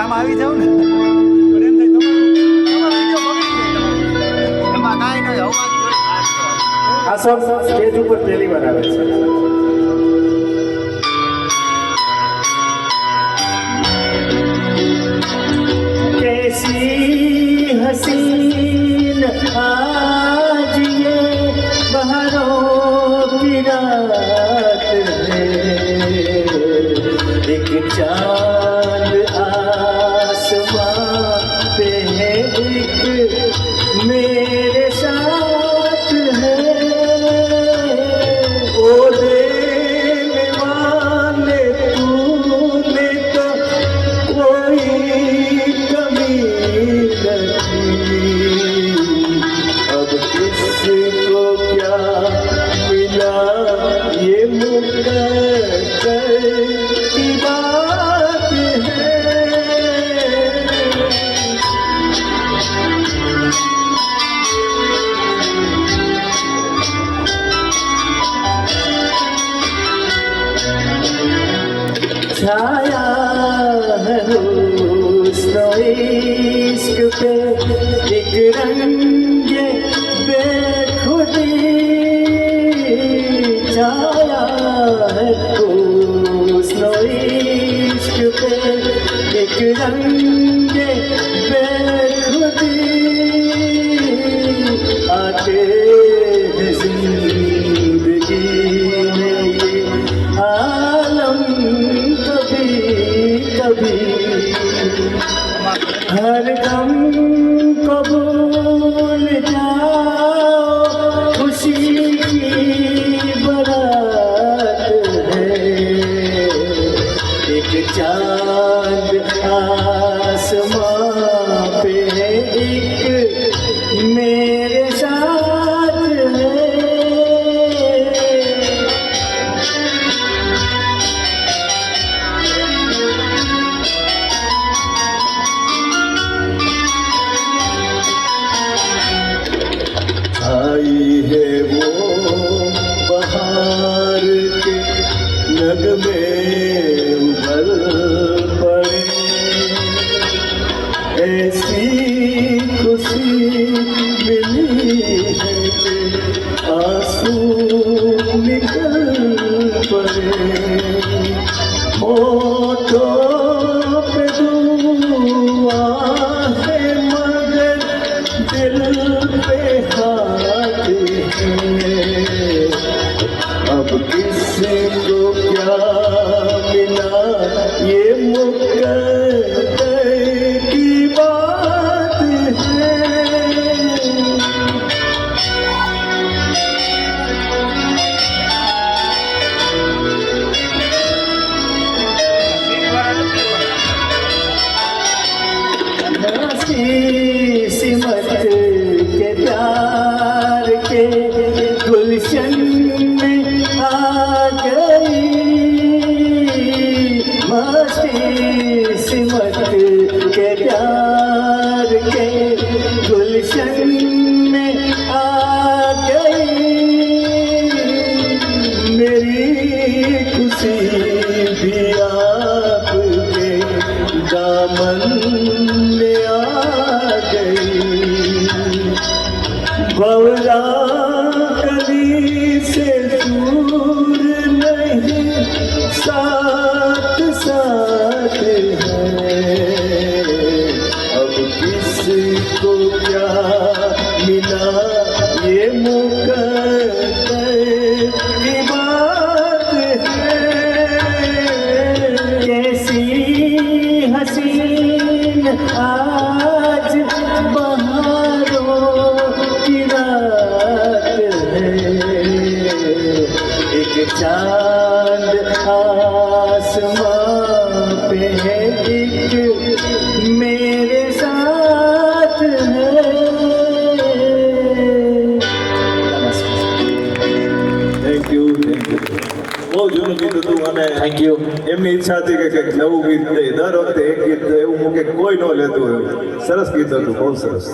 આમ આવી જાવ ને પણ એમ થાય તમારો વિડીયો બગડી જાય એમાં કાંઈ નહીં અવાજ આ સોંગ સ્ટેજ ઉપર પહેલી વાર આવે છે. कैसी हसीन आज ये बहारों की रात है, एक चांद आसमां पे है, एक मेरे साथ है. ओ देने वाले तूने तो कोई अब किसको क्या मिला, ये मुकद्दर की बात है. छाया है हुस्न इश्क पे एक रंग बेखुदी, छाया है हुस्न इश्क पे एक रंग बेखुदी, आते हैं जिंदगी में ये आलम कभी कभी, हर गम को भूल जाओ, खुशी की बारात है, एक चांद आसमां पे है, एक मेरे साथ है. आई है वो बहार के नगमे उभर पड़े, ऐसी खुशी मिली है कि आंसू निकल पड़े. होठों पे दुआ है मगर दिल पे हाथ है, अब किसको क्या मिला, ये मुकद्दर की बात है. सिमत के प्यार के गुलशन में आ गई, मस्ती सिमत के प्यार के गुलशन में आ गई, मेरी खुशी भी आपके दामन में आ गई. भंवरा कली से दूर नहीं, साथ साथ है, अब किसको क्या मिला, ये मुकद्दर की बात है. कैसी हसीन आज बहारों की रात है, एक चांद आसमां पे है, एक मेरे साथ है. Thank you. બહુ જૂનું ગીત હતું અને થેન્ક યુ. એમની ઈચ્છા હતી કે કંઈક નવું ગીત દે, દર વખતે એક ગીત એવું મૂકે કોઈ ન લેતું હોય. સરસ ગીત હતું, બહુ સરસ.